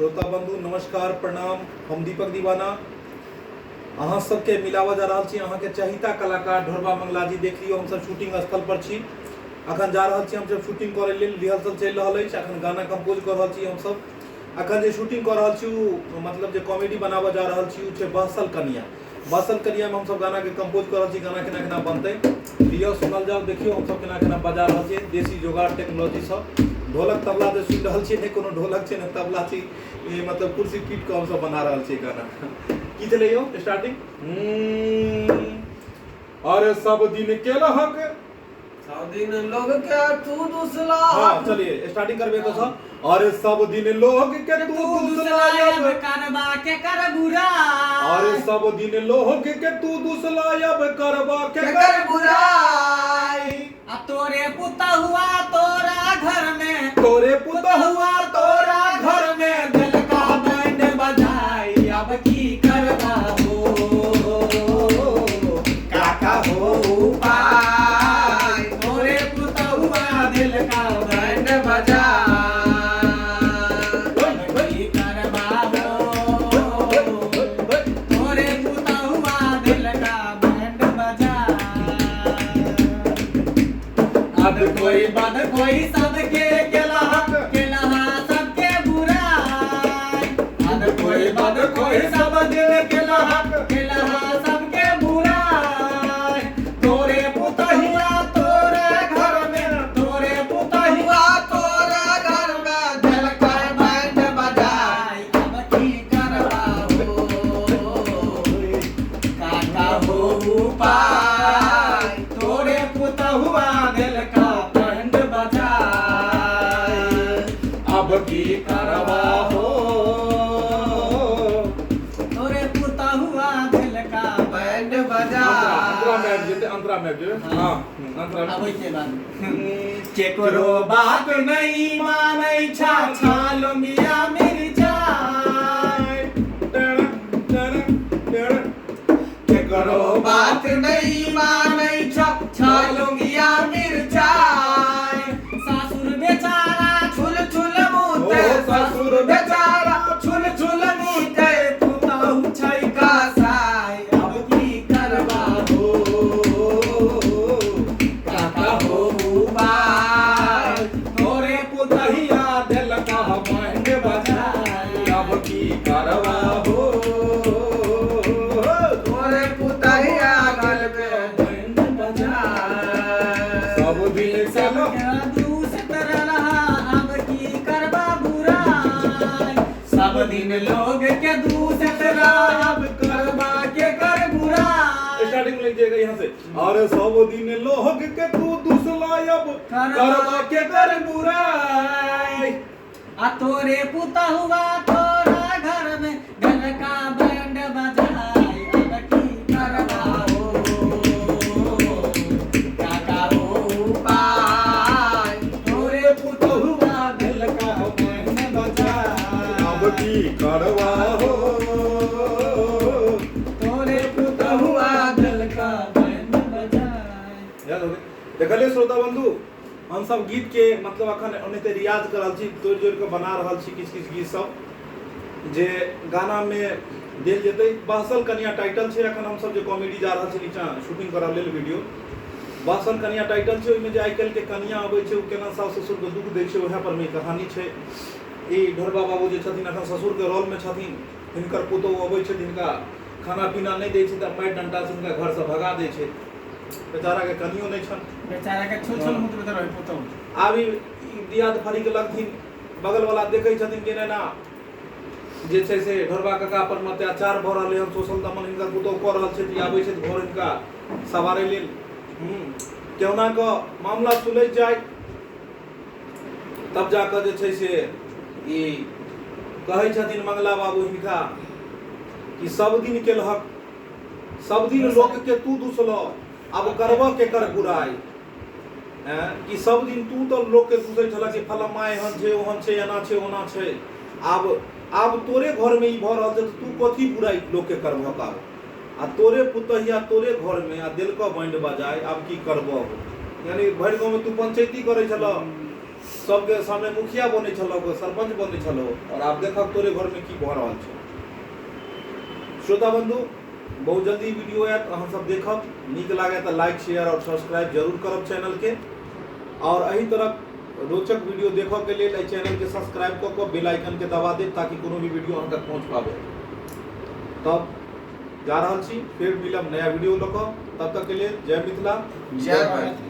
श्रोता बंधु नमस्कार प्रणाम। हम दीपक दीवाना अहाँ सबके मिलावा जा रहा छी। अहाँ के चहिता कलाकार ढोरबा मंगला जी देख लियो। हम सब शूटिंग स्थल पर छी। अखन जा रहल छी हम सब शूटिंग करे लेल। रिहर्सल चल रहल अछि। अखन गाना कंपोज कर रहल छी हम सब। अखन जे शूटिंग कर रहल छी मतलब जे कॉमेडी बनावा जा रहल छी छै बहसल कनिया। बहसल कनिया में हम सब गाना के कंपोज कर रहल छी। गाना केना केना बनतै लियो सुनल जाओ। देखियो हम सब केना केना बजा रहल छी देसी जोगाड़ टेक्नोलॉजी सब। ढोलक तबला जे सुन रहल छी, नहीं कोनो ढोलक छै नहीं तबला छी। मतलब कुर्सी पीट के हम सब बना रहल छी गाना। की चले यो स्टार्टिंग अरे सब दिन के लहक सब दिन लोग के तू दुसला। हां चलिए स्टार्टिंग करबे तो सब। अरे सब दिन लोग के तू दुसलायब करबा के कर बुरा। अरे सब दिन लोग के तू दुसलायब करबा के कर बुराई। आ तोरे पुता हुआ तोरा घर में, तोरे पुता हुआ तोरा घर में दिल का बैंड बजाई। अब की करबा हो काका हो उपाय। तोरे पुता हुआ दिल का बैंड बजाई। अब की करबा हो तोरे पुता हुआ दिल का बैंड बजाई। अब कोई बद कोई सबके केला सबके बुराई। अब कोई बद कोई सब दिन केला सबके बुराई। तोरे पुता हुआ तोरे घर में, तोरे पुता हुआ तोरे घर में दिल का बैंड बजाई। अब की करबा हो काका हो उपाय। तोरे पुता हुआ दिल का बैंड बजाई। अब की करबा हो तोरे पुता हुआ दिल का बैंड बजाई। अंतरा में जे हां अंतरा में अब के बाद केकरो बात नहीं मानै छा छालो मिया मिर्जा। केकरो बात नहीं मानै छा छालो मिया मिर्जा। सासुर बेचारा छुल छुल मुते, ससुर बेचारा छुल छुल मुते। पुतहु छै कासाई। अब की करबा हो काका हो उपाय। तोरे पुतहिया दिल का बैंड बजाई। अब की करबा हो तोरे पुतहिया गल पे बैंड बजाई। सब दिन से दूसर रहा अब की करबा बुराई। सब दिन लोग के दूसर रहा अब करबा के कर बुराई। स्टार्टिंग ले जाएगा यहाँ से। अरे सब दिन लोग के तू दुसलायब करबा के कर बुराई। आ तोरे पुता हुआ तोरा घर में दिल का बैंड बजाई। अब की करबा हो काका हो उपाय। तोरे पुता हुआ दिल का बैंड बजाई। अब की करबा हो तोरे पुता हुआ दिल का बैंड बजाई। याद हो गए। देखलिए श्रोता बंधु हम सब गीत के मतलब अखन ओनेते रियाज कर रहल छी। तोड़ जोड़ के बना रहल छी किछ किछ गीत सब जे गाना में देल जेतै। बहसल कनिया टाइटल छै। अखन हम सब जे कॉमेडी जा रहल छी नीचा शूटिंग करऽ लेल वीडियो। बहसल कनिया टाइटल छै। ओइमे जे आइ काल्हि के कनिया अबै छै ओ केना सास ससुर के दुख दै छै ओहे पर में कहानी छै। ई ढोरबा बाबू जे छथिन अखन ससुर के रोल में छथिन। हिनकर पुतौह अबै छै हिनका खाना पीना नहीं दै छै त मारि डंटा से हिनका घर से भगा दै छै। बेचारा के कनियो नहीं छन। बेचारा के छुल छुल मुत बेचारा पुतौ। आब ई दियाद फरी के लगथिन बगल वाला देखै छथिन कि ना जे छै से ढोरबा काका पर में अत्याचार भ रहलै हन। सोशल दमन हिनका पुतौह क रहल छै। आबै छै घर हिनका सवारै लेल केहुना के मामला सुलझ जाय तब जाकर जे छै से ई कहै छथिन मंगला बाबू हिनका कि सब दिन के लहक सब दिन लोग के तू दुसलो अब करबा के कर बुराई। कि सब दिन तू तो लोग के दुसै छला कि फलमा एहन छै ओहन छै एना छै ओना छै। आब तोरे घर में ई भ रहल छै तू कथी बुराई लोग के करबह। आ तोरे पुतहिया तोरे घर में आ दिल का बैंड बजाय आब की करबह। यानी भरि गाँव में तू पंचायती करे छल सबके सामने मुखिया बने छलो, सरपंच बने छलो, और आप देखब तोरे घर में की भ रहल छै। श्रोता बंधु, बहुत जल्दी वीडियो आयत, अहाँ सब देखब, नीक लागे तो लाइक शेयर और सब्सक्राइब जरूर करब चैनल के, और एही तरह रोचक वीडियो देखो के लिए चैनल के सब्सक्राइब कऽ बेल आइकन के दबा देब ताकि कोनो भी वीडियो अहाँ तक पहुँच पावे। तब जा रहल छी, फिर मिलब नया वीडियो लऽ कऽ, तब तक के लिए जय मिथिला, जय भारत।